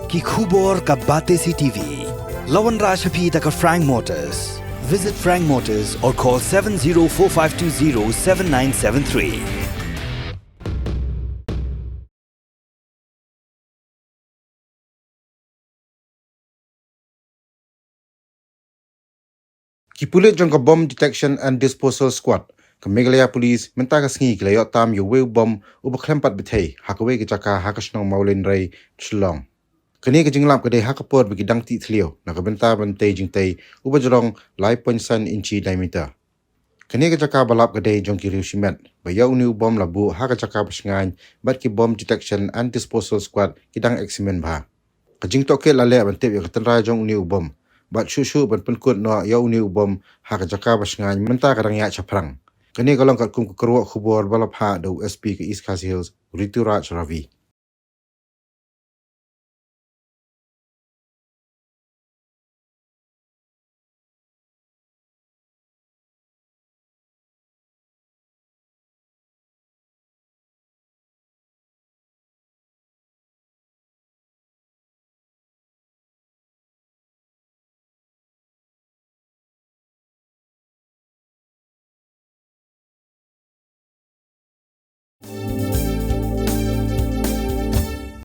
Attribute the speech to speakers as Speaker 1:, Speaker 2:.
Speaker 1: ki khubor ka bate CTV. Lawan Rajhapi taka Frank Motors. Visit Frank Motors or call 7045207973.
Speaker 2: Kipulit jong ka bomb detection and disposal squad ka Meghalaya police menta ka sngi klayot tam yo weu bom ubaklempat bethei hakawe ki chaka hakasnong maulin rai Shillong kani ka jinglam ka de hakapor bigi dangti thlio na ka benta bantei jingtei ubajrong lai ponsan inchi diameter kani ka chaka balap ka de jong ki riusimet ba yau new bom labu haka chaka basngan bat ki bomb detection and disposal squad kidang eximen ba ka jingto ke lale bantep yo ka tanra jong new bom bat shushu ban penkut no yau ni ubom haka jaka basngan menta kadang ya chaprang kani kalong kat kum kerwa khubor balap ha do SP ke East Khasi Hills Ritu Raj Ravi